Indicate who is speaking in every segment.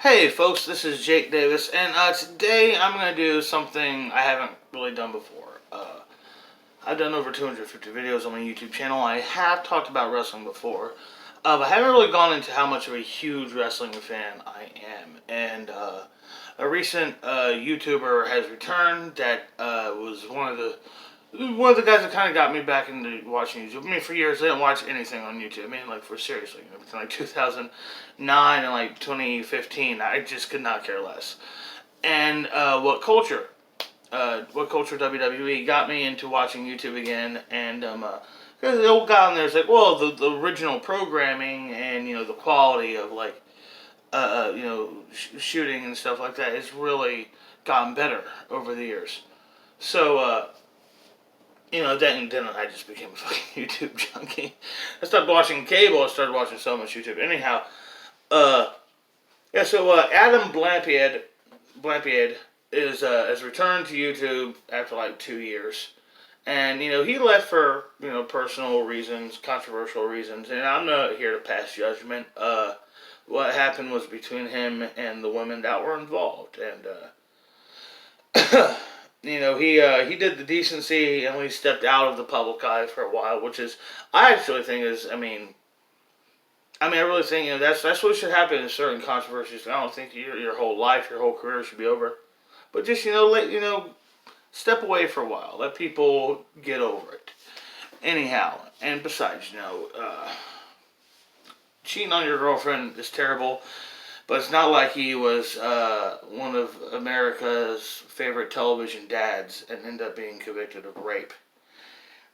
Speaker 1: Hey folks, this is Jake Davis, and today I'm going to do something I haven't really done before. I've done over 250 videos on my YouTube channel. I have talked about wrestling before, but I haven't really gone into how much of a huge wrestling fan I am. And a recent YouTuber has returned that was one of the guys that kind of got me back into watching YouTube. I mean, for years I didn't watch anything on YouTube. I mean, like, for seriously, between like 2009 and like 2015, I just could not care less. And what culture WWE got me into watching YouTube again, and because the old guy on there is like, well, the original programming and the quality of like shooting and stuff like that has really gotten better over the years. So then I just became a fucking YouTube junkie. I stopped watching cable. I started watching so much YouTube. Anyhow, uh, yeah. So Adam Blampied is has returned to YouTube after like 2 years, and he left for personal reasons, controversial reasons, and I'm not here to pass judgment. What happened was between him and the women that were involved, and he did the decency and he stepped out of the public eye for a while, which is I actually think is I really think that's what should happen in certain controversies. I don't think your whole life, your whole career should be over, but just let step away for a while, let people get over it. Anyhow, and besides, cheating on your girlfriend is terrible. But it's not like he was one of America's favorite television dads and ended up being convicted of rape.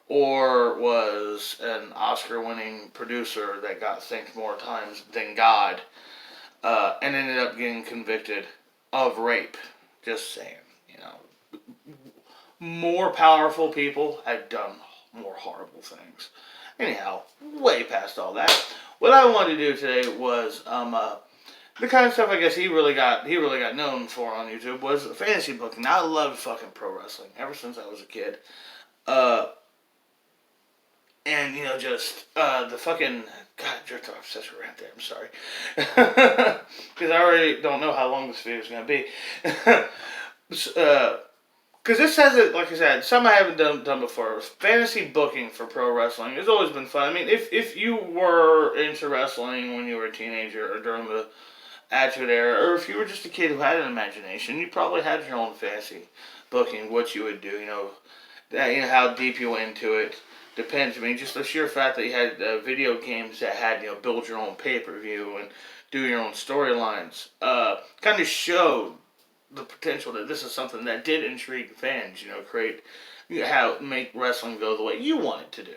Speaker 1: Or was an Oscar winning producer that got thanked more times than God and ended up getting convicted of rape. Just saying, More powerful people have done more horrible things. Anyhow, way past all that. What I wanted to do today was the kind of stuff I guess he really got known for on YouTube was fantasy booking. I loved fucking pro wrestling ever since I was a kid. Uh, and just the fucking God, I jerked off such a rant there. I'm sorry, because I already don't know how long this video is gonna be. Because this has it, like I said, something I haven't done before. Fantasy booking for pro wrestling has always been fun. I mean, if you were into wrestling when you were a teenager or during the Attitude Era, or if you were just a kid who had an imagination, you probably had your own fantasy booking, what you would do, how deep you went into it. Depends. I mean, just the sheer fact that you had video games that had, build your own pay-per-view and do your own storylines, kind of showed the potential that this is something that did intrigue fans, create, how make wrestling go the way you want it to do.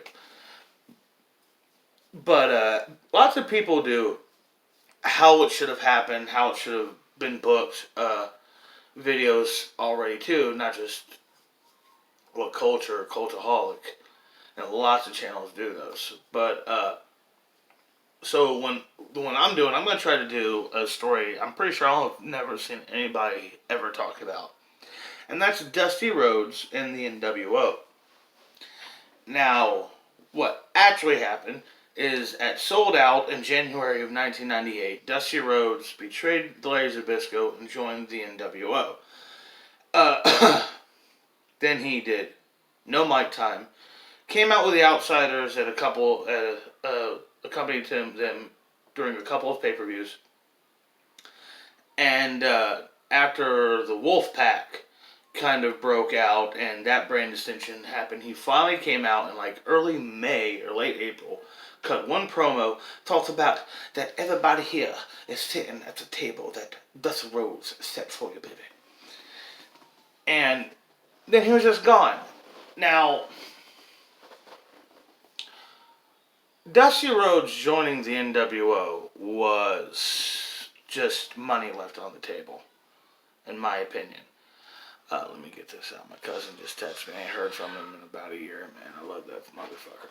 Speaker 1: But lots of people do how it should have happened, how it should have been booked, videos already too, not just what culture, cultaholic, and lots of channels do those. But so when the one I'm doing, I'm gonna try to do a story I'm pretty sure I've never seen anybody ever talk about, and that's Dusty Rhodes and the NWO. Now, what actually happened is at Sold Out in January of 1998, Dusty Rhodes betrayed Larry Zbyszko and joined the NWO. Then he did no mic time. Came out with the Outsiders at a couple, accompanied them during a couple of pay-per-views. And after the Wolfpack kind of broke out and that brand distinction happened, he finally came out in like early May or late April, cut one promo, talked about that everybody here is sitting at the table that Dusty Rhodes set for you, baby. And then he was just gone. Now, Dusty Rhodes joining the NWO was just money left on the table, in my opinion. Let me get this out. My cousin just texted me. I ain't heard from him in about a year, man. I love that motherfucker.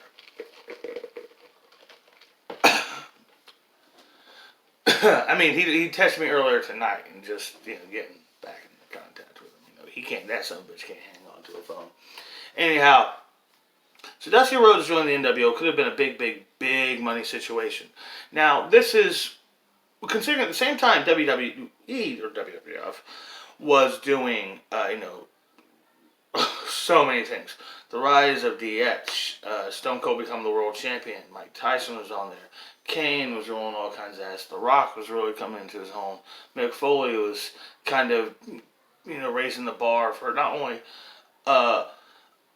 Speaker 1: I mean, he texted me earlier tonight and just, getting back in contact with him. He can't, that son of a bitch can't hang on to a phone. Anyhow, so Dusty Rhodes joining the NWO could have been a big, big, big money situation. Now, this is considering at the same time WWE or WWF was doing, so many things. The rise of DX, Stone Cold become the world champion. Mike Tyson was on there. Kane was rolling all kinds of ass. The Rock was really coming into his own. Mick Foley was kind of, raising the bar for not only uh,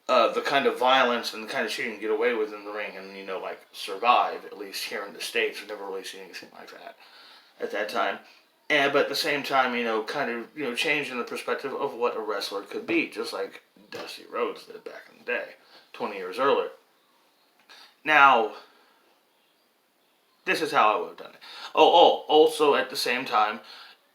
Speaker 1: the kind of violence and the kind of shit you can get away with in the ring and, survive, at least here in the States. We've never really seen anything like that at that time. But at the same time, kind of, changing the perspective of what a wrestler could be, just like Dusty Rhodes did back in the day, 20 years earlier. Now, this is how I would have done it. Also at the same time,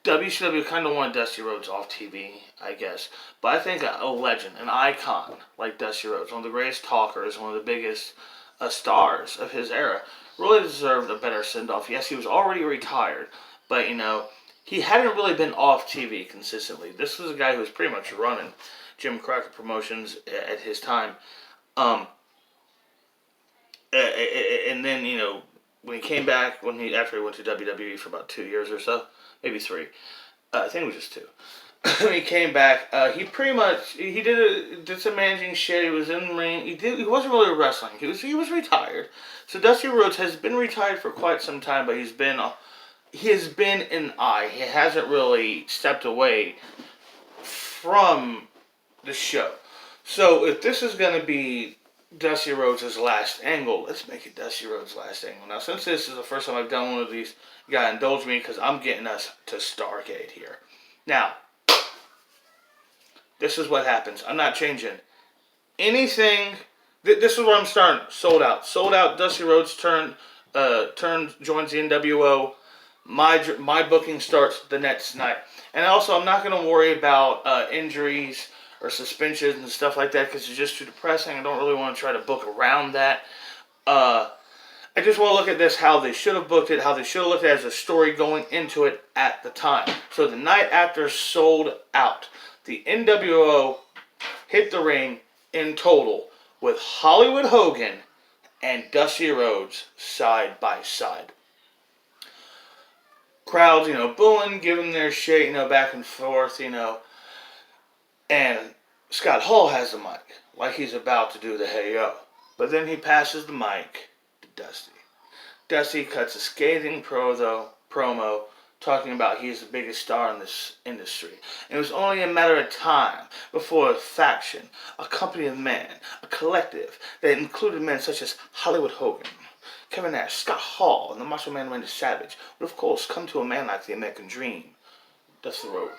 Speaker 1: WCW kind of wanted Dusty Rhodes off TV, I guess. But I think a legend, an icon like Dusty Rhodes, one of the greatest talkers, one of the biggest stars of his era, really deserved a better send-off. Yes, he was already retired, but, he hadn't really been off TV consistently. This was a guy who was pretty much running Jim Crockett Promotions at his time. And then, when he came back, after he went to WWE for about 2 years or so, maybe 3, I think it was just 2. When he came back, he pretty much did some managing shit. He was in the ring. He wasn't really wrestling. He was retired. So Dusty Rhodes has been retired for quite some time, but he has been an eye. He hasn't really stepped away from the show. So if this is going to be Dusty Rhodes' last angle, let's make it Dusty Rhodes' last angle. Now, since this is the first time I've done one of these, you gotta indulge me because I'm getting us to Starrcade here. Now, this is what happens. I'm not changing anything. This is where I'm starting. Sold out. Sold out. Dusty Rhodes joins the NWO. My booking starts the next night. And also, I'm not going to worry about injuries or suspensions and stuff like that because it's just too depressing. I don't really want to try to book around that. I just want to look at this, how they should have booked it, how they should have looked at it as a story going into it at the time. So the night after Sold Out, the NWO hit the ring in total with Hollywood Hogan and Dusty Rhodes side by side. Crowds, booing, giving their shit, back and forth, And Scott Hall has the mic, like he's about to do the hey yo. But then he passes the mic to Dusty. Dusty cuts a scathing promo talking about he's the biggest star in this industry. And it was only a matter of time before a faction, a company of men, a collective that included men such as Hollywood Hogan, Kevin Nash, Scott Hall, and the Macho Man Randy Savage would of course come to a man like the American Dream, Dusty Rhodes.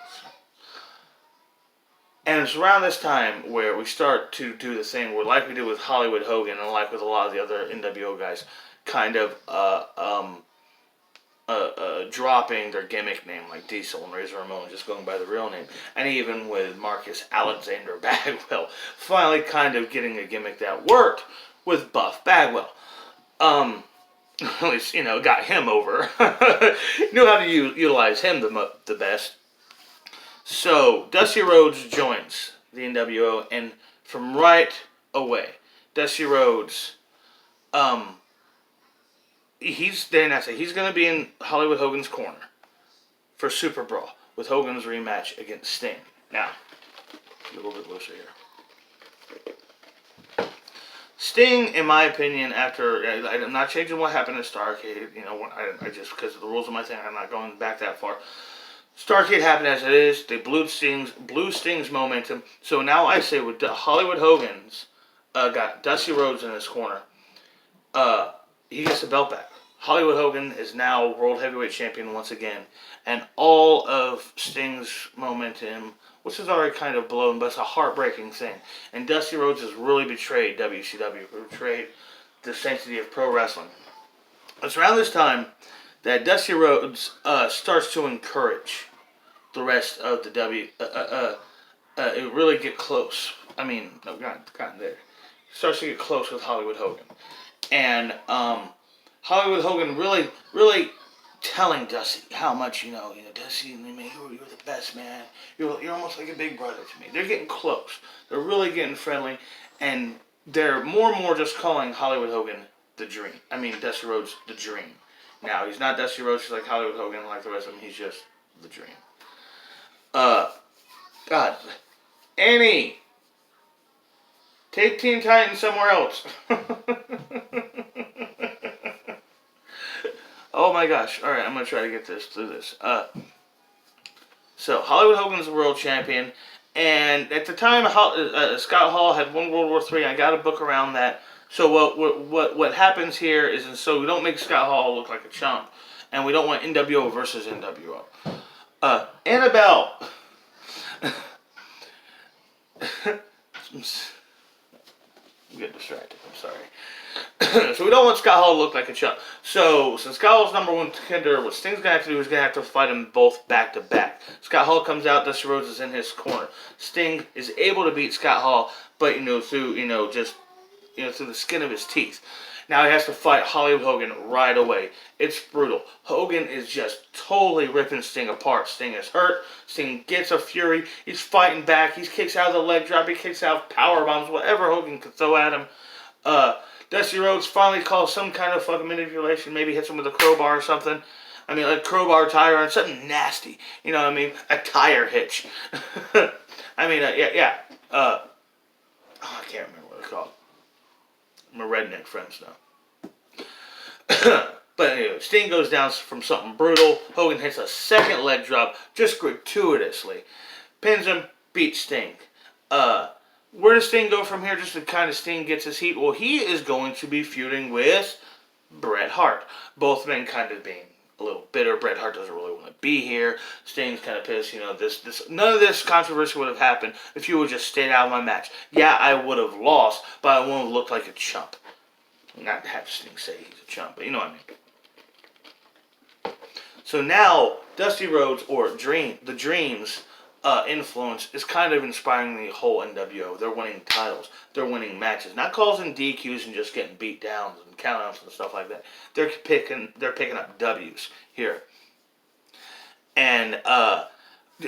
Speaker 1: And it's around this time where we start to do the thing where, like we did with Hollywood Hogan and like with a lot of the other NWO guys, kind of dropping their gimmick name like Diesel and Razor Ramon, just going by the real name. And even with Marcus Alexander Bagwell, finally kind of getting a gimmick that worked with Buff Bagwell. At least, got him over. Knew how to utilize him the best. So, Dusty Rhodes joins the NWO, and from right away, Dusty Rhodes, he's going to be in Hollywood Hogan's corner for Super Brawl with Hogan's rematch against Sting. Now, a little bit looser here. Sting, in my opinion, I'm not changing what happened at Starrcade, I just, because of the rules of my thing, I'm not going back that far. Starrcade happened as it is. They blew Sting's momentum. So now I say with Hollywood Hogan's got Dusty Rhodes in his corner, he gets the belt back. Hollywood Hogan is now World Heavyweight Champion once again. And all of Sting's momentum, which is already kind of blown, but it's a heartbreaking thing. And Dusty Rhodes has really betrayed WCW, betrayed the sanctity of pro wrestling. It's around this time that Dusty Rhodes starts to encourage the rest of the it really get close. I mean, no, not there. Starts to get close with Hollywood Hogan. And Hollywood Hogan really telling Dusty how much, Dusty, man, you're the best, man. You're almost like a big brother to me. They're getting close. They're really getting friendly. And they're more and more just calling Hollywood Hogan the Dream. I mean, Dusty Rhodes the Dream. Now, he's not Dusty Rhodes, he's like Hollywood Hogan, like the rest of them. He's just the Dream. God. Annie! Take Teen Titans somewhere else. Oh my gosh. Alright, I'm going to try to get through this. So, Hollywood Hogan's the world champion. And at the time, Scott Hall had won World War III. I got a book around that. So what happens here is, so we don't make Scott Hall look like a chump, and we don't want NWO versus NWO. Annabelle. I'm getting distracted. I'm sorry. So we don't want Scott Hall to look like a chump. So since Scott Hall's number one contender, what Sting's gonna have to do is gonna have to fight them both back to back. Scott Hall comes out, Dusty Rhodes is in his corner. Sting is able to beat Scott Hall, but through through the skin of his teeth. Now he has to fight Hollywood Hogan right away. It's brutal. Hogan is just totally ripping Sting apart. Sting is hurt. Sting gets a fury. He's fighting back. He kicks out of the leg drop. He kicks out power bombs. Whatever Hogan could throw at him. Dusty Rhodes finally calls some kind of fucking manipulation. Maybe hits him with a crowbar or something. I mean, like crowbar tire or something nasty. You know what I mean? A tire hitch. I mean, yeah. I can't remember what it's called. My redneck friends know. But anyway, Sting goes down from something brutal. Hogan hits a second leg drop, just gratuitously. Pins him, beats Sting. Where does Sting go from here? Just to kind of Sting gets his heat. Well, he is going to be feuding with Bret Hart. Both men kind of being a little bitter. Bret Hart doesn't really want to be here. Sting's kind of pissed. None of this controversy would have happened if you would just stayed out of my match. Yeah, I would have lost, but I wouldn't have looked like a chump. Not have Sting say he's a chump, but you know what I mean. So now, Dusty Rhodes, or the Dream's influence is kind of inspiring the whole NWO. They're winning titles. They're winning matches. Not causing DQs and just getting beat downs and countouts and stuff like that. They're picking up W's here. And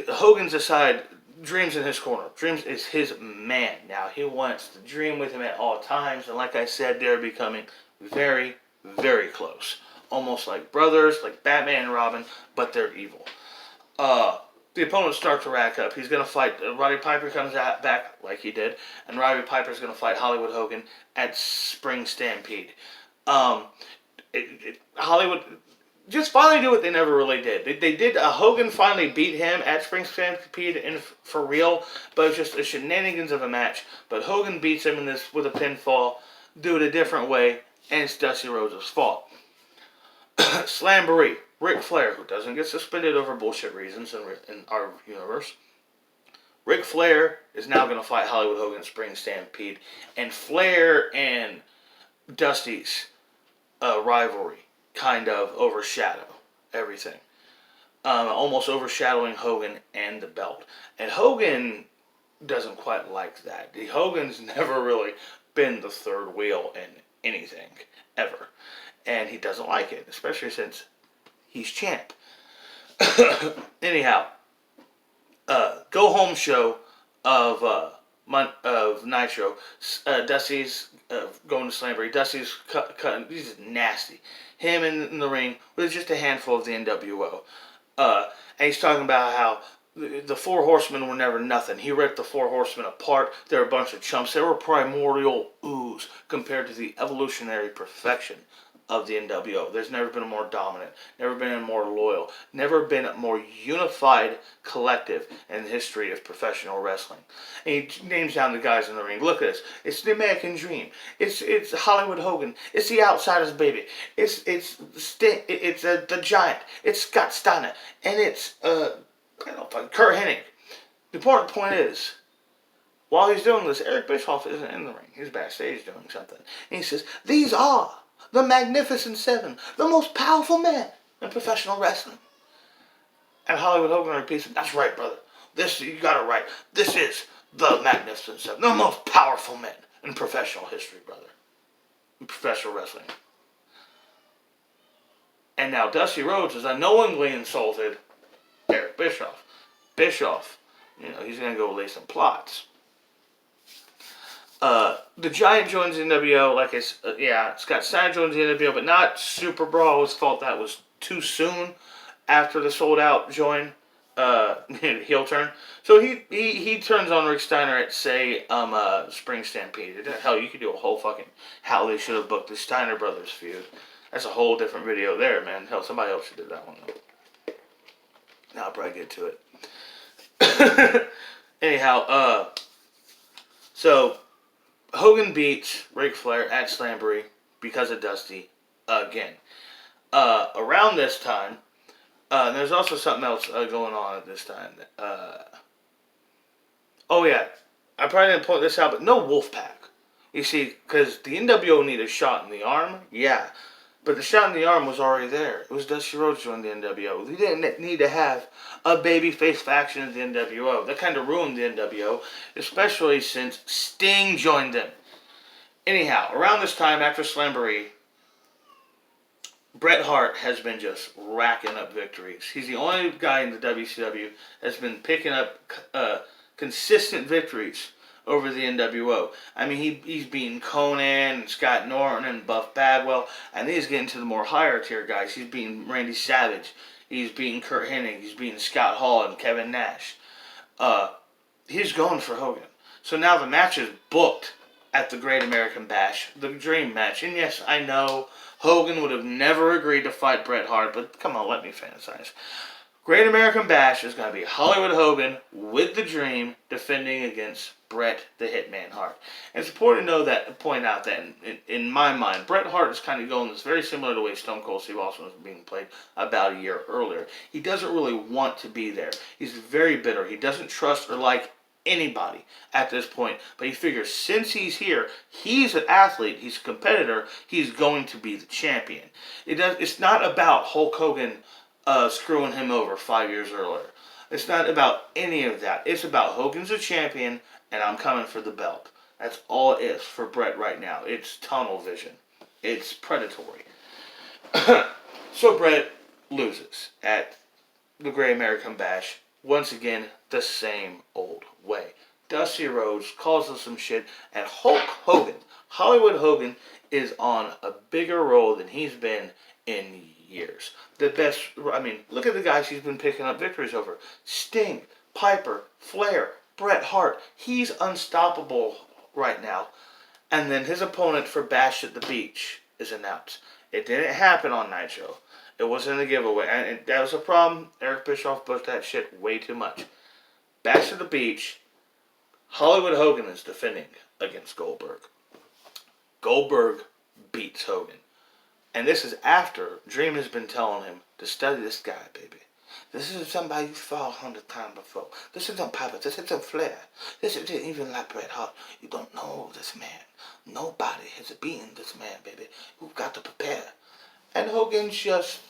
Speaker 1: Hogan's aside, Dream's in his corner. Dream's is his man. Now, he wants the Dream with him at all times. And like I said, they're becoming very, very close. Almost like brothers, like Batman and Robin, but they're evil. The opponents start to rack up. He's going to fight. Roddy Piper comes back like he did. And Roddy Piper's going to fight Hollywood Hogan at Spring Stampede. Hollywood just finally do what they never really did. They did. Hogan finally beat him at Spring Stampede for real, but it's just the shenanigans of a match. But Hogan beats him in this with a pinfall, do it a different way, and it's Dusty Rhodes' fault. Slamboree, Ric Flair, who doesn't get suspended over bullshit reasons in our universe. Ric Flair is now going to fight Hollywood Hogan in Spring Stampede, and Flair and Dusty's rivalry kind of overshadow everything. Almost overshadowing Hogan and the belt. And Hogan doesn't quite like that. Hogan's never really been the third wheel in anything, ever. And he doesn't like it, especially since he's champ. Anyhow, go home show of Nitro. Dusty's going to Slamboree. Dusty's cutting. He's nasty. Him in the ring with just a handful of the NWO. And he's talking about how the Four Horsemen were never nothing. He ripped the Four Horsemen apart. They're a bunch of chumps. They were primordial ooze compared to the evolutionary perfection of the NWO. There's never been a more dominant, never been a more loyal, never been a more unified collective in the history of professional wrestling. And he names down the guys in the ring. Look at this. It's the American Dream. It's Hollywood Hogan. It's the Outsiders Baby. It's the Giant. It's Scott Steiner. And it's Kurt Hennig. The important point is, while he's doing this, Eric Bischoff isn't in the ring. He's backstage doing something. And he says, these are the Magnificent Seven, the most powerful men in professional wrestling. And Hollywood Hogan repeats, that's right, brother. You got it right. This is the Magnificent Seven, the most powerful men in professional history, brother. In professional wrestling. And now Dusty Rhodes has unknowingly insulted Eric Bischoff. Bischoff, he's going to go lay some plots. The Giant joins the NWO. Like Scott Steiner joins the NWO, but not Super Brawl. I always thought that was too soon after the sold out join. Heel turn. So he turns on Rick Steiner at say Spring Stampede. Hell, you could do a whole fucking how they should have booked the Steiner brothers feud. That's a whole different video there, man. Hell, somebody else should do that one though. Now I'll probably get to it. Anyhow, so Hogan beats Ric Flair at Slamboree because of Dusty again. Around this time, there's also something else going on at this time. Oh yeah, I probably didn't point this out, but no Wolfpack. You see, because the NWO needed a shot in the arm, yeah. But the shot in the arm was already there. It was Dusty Rhodes joined the NWO. We didn't need to have a babyface faction of the NWO. That kind of ruined the NWO, especially since Sting joined them. Anyhow, around this time, after Slamboree, Bret Hart has been just racking up victories. He's the only guy in the WCW that's been picking up consistent victories over the NWO. I mean, he's beaten Conan and Scott Norton and Buff Bagwell, and he's getting to the more higher tier guys. He's beaten Randy Savage. He's beaten Kurt Hennig. He's beaten Scott Hall and Kevin Nash. He's going for Hogan. So now the match is booked at the Great American Bash, the Dream match. And yes, I know Hogan would have never agreed to fight Bret Hart, but come on, let me fantasize. Great American Bash is going to be Hollywood Hogan with the Dream defending against Bret the Hitman Hart. And it's important to point out that in my mind, Bret Hart is kind of going this very similar to the way Stone Cold Steve Austin was being played about a year earlier. He doesn't really want to be there. He's very bitter. He doesn't trust or like anybody at this point, but he figures since he's here, he's an athlete, he's a competitor, he's going to be the champion. It's not about Hulk Hogan screwing him over 5 years earlier. It's not about any of that. It's about Hogan's a champion and I'm coming for the belt. That's all it is for Bret right now. It's tunnel vision. It's predatory. So Bret loses at the Great American Bash. Once again, the same old way. Dusty Rhodes calls us some shit, and Hulk Hogan, Hollywood Hogan, is on a bigger role than he's been in years. The best, I mean, look at the guys he's been picking up victories over. Sting, Piper, Flair, Bret Hart. He's unstoppable right now. And then his opponent for Bash at the Beach is announced. It didn't happen on Nitro. It wasn't a giveaway. And that was a problem. Eric Bischoff booked that shit way too much. Bash at the Beach, Hollywood Hogan is defending against Goldberg. Goldberg beats Hogan. And this is after Dream has been telling him to study this guy, baby. This isn't somebody you fought 100 times before. This isn't Piper. This isn't Flair. This isn't even like Bret Hart. You don't know this man. Nobody has beaten this man, baby. You've got to prepare. And Hogan's just,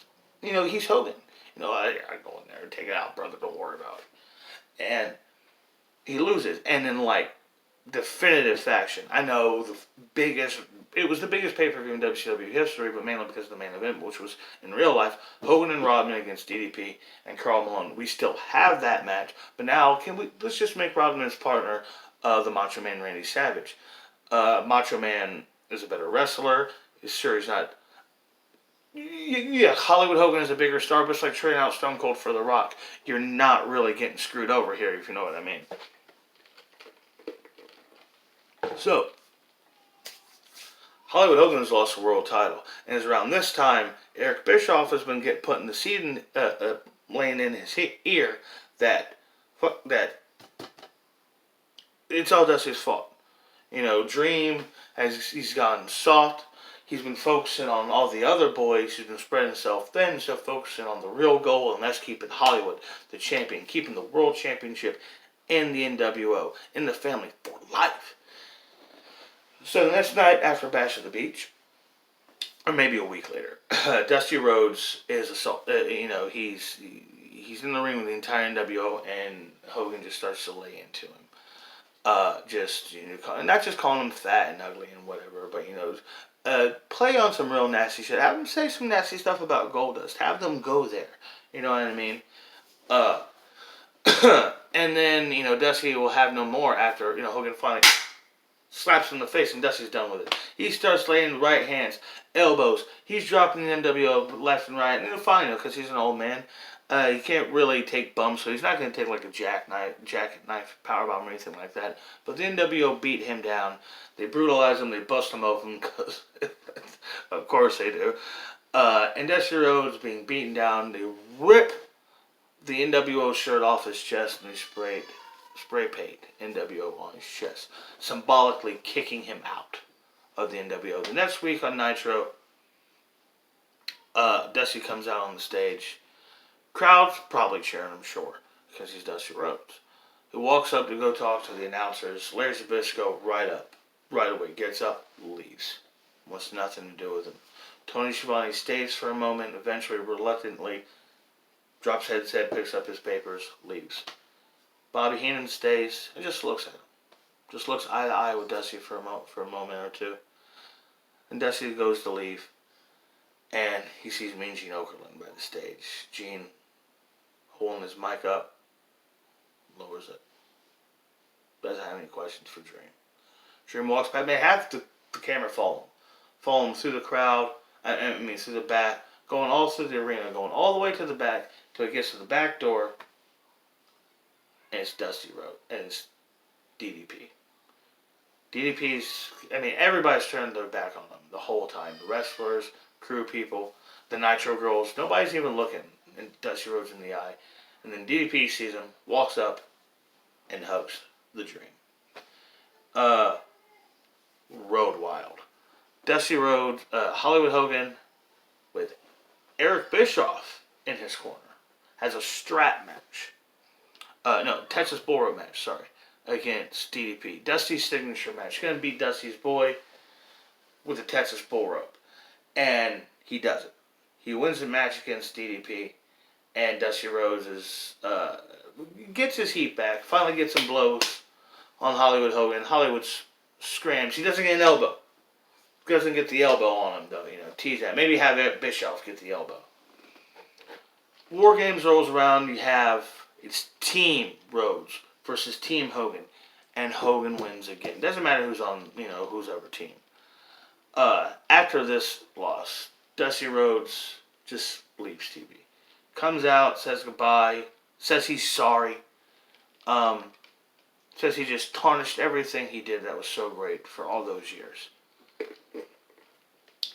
Speaker 1: he's Hogan. I go in there and take it out, brother. Don't worry about it. And he loses. And then, definitive faction. I know it was the biggest pay-per-view in WCW history, but mainly because of the main event, which was, in real life, Hogan and Rodman against DDP and Karl Malone. We still have that match, but now, let's just make Rodman his partner, the Macho Man Randy Savage. Macho Man is a better wrestler. Sure, he's not... Yeah, Hollywood Hogan is a bigger star, but it's like trading out Stone Cold for The Rock. You're not really getting screwed over here, if you know what I mean. So, Hollywood Hogan has lost the world title, and it's around this time Eric Bischoff has been putting the seed laying in his ear that it's all Dusty's fault. Dream he's gotten soft. He's been focusing on all the other boys. He's been spreading himself thin instead of focusing on the real goal, and that's keeping Hollywood the champion, keeping the world championship in the NWO, in the family for life. So the next night after Bash at the Beach, or maybe a week later, Dusty Rhodes is he's in the ring with the entire NWO, and Hogan just starts to lay into him. Not just calling him fat and ugly and whatever, but play on some real nasty shit. Have them say some nasty stuff about Goldust. Have them go there. You know what I mean? And then Dusty will have no more after Hogan finally Slaps him in the face, and Dusty's done with it. He starts laying right hands, elbows. He's dropping the NWO left and right. And fine, because he's an old man. He can't really take bumps, so he's not going to take like a jackknife powerbomb or anything like that. But the NWO beat him down. They brutalize him. They bust him open, because of course they do. And Dusty Rhodes being beaten down. They rip the NWO shirt off his chest, and they spray paint NWO on his chest, symbolically kicking him out of the NWO. The next week on Nitro, Dusty comes out on the stage. Crowd's probably cheering him, sure, because he's Dusty Rhodes. He walks up to go talk to the announcers. Larry Zbyszko right away, gets up, leaves. Wants nothing to do with him. Tony Schiavone stays for a moment, eventually reluctantly drops headset, picks up his papers, leaves. Bobby Heenan stays and just looks at him. Just looks eye to eye with Dusty for a moment or two. And Dusty goes to leave. And he sees Mean Gene Okerlund by the stage. Gene holding his mic up, lowers it. Doesn't have any questions for Dream. Dream walks by. They have the camera follow him. Follow him through the crowd. Through the back. Going all through the arena. Going all the way to the back. Till he gets to the back door. And it's Dusty Rhodes. And it's DDP. Everybody's turned their back on him the whole time. The wrestlers, crew people, the Nitro girls. Nobody's even looking Dusty Rhodes in the eye. And then DDP sees him, walks up, and hugs the Dream. Road Wild. Dusty Rhodes, Hollywood Hogan, with Eric Bischoff in his corner, has a strap match. Texas Bull Rope match, against DDP. Dusty's signature match. He's going to beat Dusty's boy with the Texas Bull Rope. And he does it. He wins the match against DDP. And Dusty Rhodes gets his heat back. Finally gets some blows on Hollywood Hogan. Hollywood scrams. He doesn't get an elbow. Doesn't get the elbow on him, though. Tease that. Maybe have Eric Bischoff get the elbow. War Games rolls around. It's Team Rhodes versus Team Hogan. And Hogan wins again. Doesn't matter who's on, who's over team. After this loss, Dusty Rhodes just leaves TV. Comes out, says goodbye, says he's sorry. Says he just tarnished everything he did that was so great for all those years.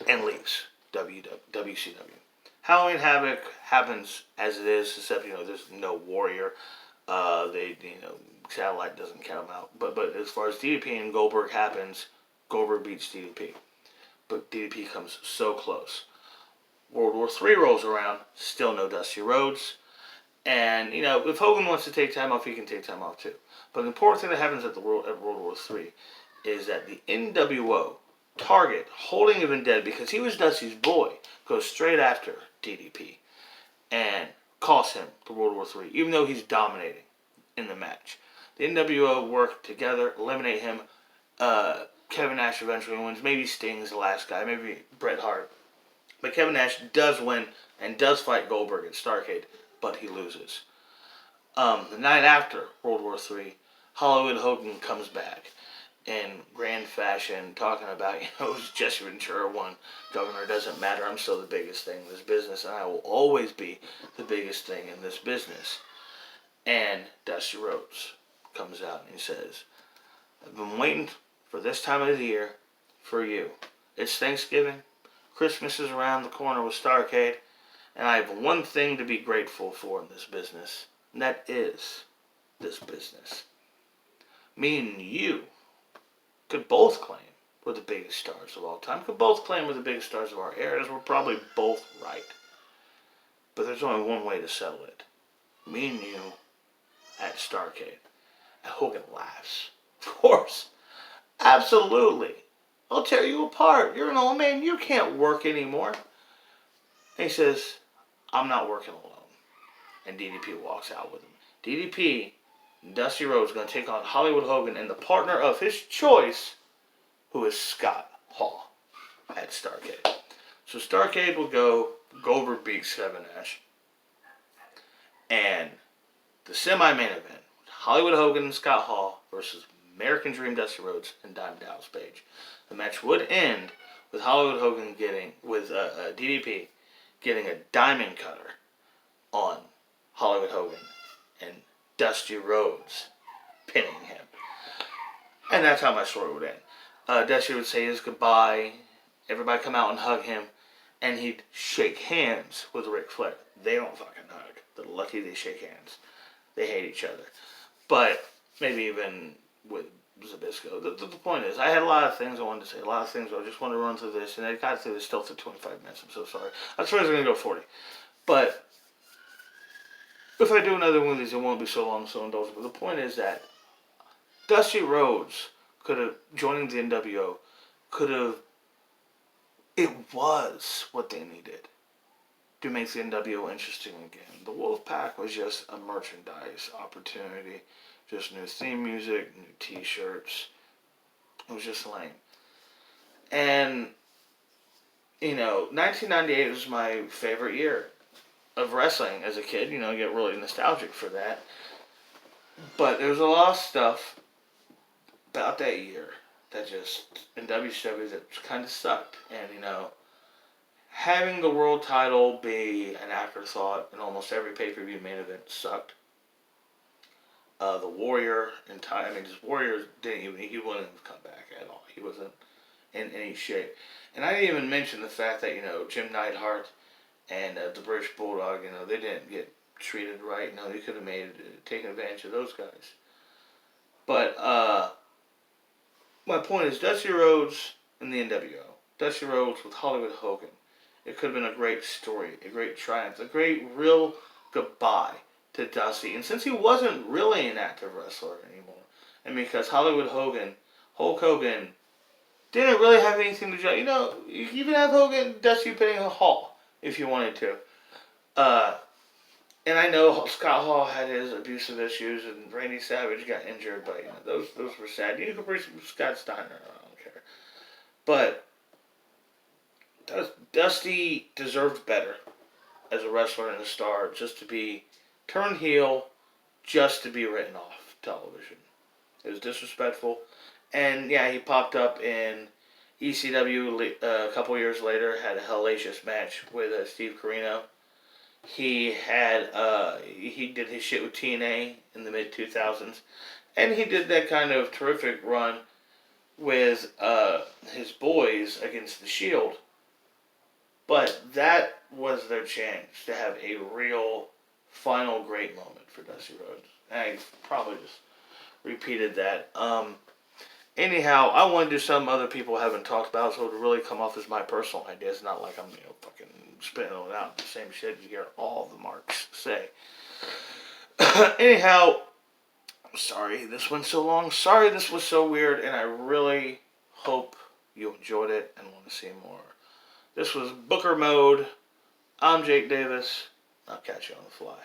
Speaker 1: And leaves WCW. Halloween Havoc happens as it is, except, there's no Warrior. Satellite doesn't count them out. But as far as DDP and Goldberg happens, Goldberg beats DDP. But DDP comes so close. World War III rolls around, still no Dusty Rhodes. And, if Hogan wants to take time off, he can take time off too. But the important thing that happens at World War III is that the NWO target, holding him dead because he was Dusty's boy, goes straight after DDP and costs him the World War III, even though he's dominating in the match. The NWO work together, eliminate him. Kevin Nash eventually wins. Maybe Sting's the last guy. Maybe Bret Hart. But Kevin Nash does win and does fight Goldberg at Starrcade, but he loses. The night after World War III, Hollywood Hogan comes back in grand fashion, talking about, Jesse Ventura won. Governor doesn't matter. I'm still the biggest thing in this business, and I will always be the biggest thing in this business. And Dusty Rhodes comes out and he says, I've been waiting for this time of the year for you. It's Thanksgiving. Christmas is around the corner with Starrcade. And I have one thing to be grateful for in this business. And that is this business. Me and you could both claim we're the biggest stars of all time. Could both claim we're the biggest stars of our eras. We're probably both right. But there's only one way to settle it. Me and you at Starrcade. And Hogan laughs. Of course. Absolutely. I'll tear you apart. You're an old man. You can't work anymore. And he says, I'm not working alone. And DDP walks out with him. DDP, Dusty Rhodes, is going to take on Hollywood Hogan and the partner of his choice, who is Scott Hall at Starrcade. So Starrcade will go, Goldberg beats Kevin Nash. And the semi-main event, Hollywood Hogan and Scott Hall versus American Dream Dusty Rhodes and Diamond Dallas Page. The match would end with Hollywood Hogan with DDP getting a diamond cutter on Hollywood Hogan and Dusty Rhodes pinning him. And that's how my story would end. Dusty would say his goodbye, everybody come out and hug him, and he'd shake hands with Ric Flair. They don't fucking hug. They're lucky they shake hands. They hate each other. But maybe even with Zbyszko. The point is, I had a lot of things I wanted to say. A lot of things I just wanted to run through this. And I got through this still for 25 minutes. I'm so sorry. I was going to go 40. But if I do another one of these, it won't be so long, so indulgent. But the point is that Dusty Rhodes could have, joining the NWO, could have, it was what they needed to make the NWO interesting again. The Wolfpack was just a merchandise opportunity. Just new theme music, new t-shirts. It was just lame. And, 1998 was my favorite year of wrestling as a kid. I get really nostalgic for that. But there was a lot of stuff about that year that just, in WCW, that kind of sucked. And, having the world title be an afterthought in almost every pay-per-view main event sucked. The Warrior, just Warrior he wouldn't have come back at all. He wasn't in any shape. And I didn't even mention the fact that, Jim Neidhart and the British Bulldog, they didn't get treated right. They could have taken advantage of those guys. But, my point is, Dusty Rhodes and the NWO. Dusty Rhodes with Hollywood Hogan. It could have been a great story, a great triumph, a great real goodbye to Dusty. And since he wasn't really an active wrestler anymore, and because Hulk Hogan, didn't really have anything to do. You can even have Dusty pinning a Hall if you wanted to. And I know Scott Hall had his abusive issues, and Randy Savage got injured, but those were sad. You could bring Scott Steiner, I don't care. But Dusty deserved better as a wrestler and a star, just to be turned heel, just to be written off television. It was disrespectful. And yeah, he popped up in ECW a couple years later, had a hellacious match with Steve Corino. He did his shit with TNA in the mid-2000s. And he did that kind of terrific run with his boys against the Shield. But that was their chance to have a real final great moment for Dusty Rhodes. And I probably just repeated that. Anyhow, I want to do something other people haven't talked about, so it would really come off as my personal idea. It's not like I'm, fucking spitting it out the same shit you hear all the marks say. Anyhow, sorry this went so long. Sorry this was so weird, and I really hope you enjoyed it and want to see more. This was Booker Mode. I'm Jake Davis. I'll catch you on the fly.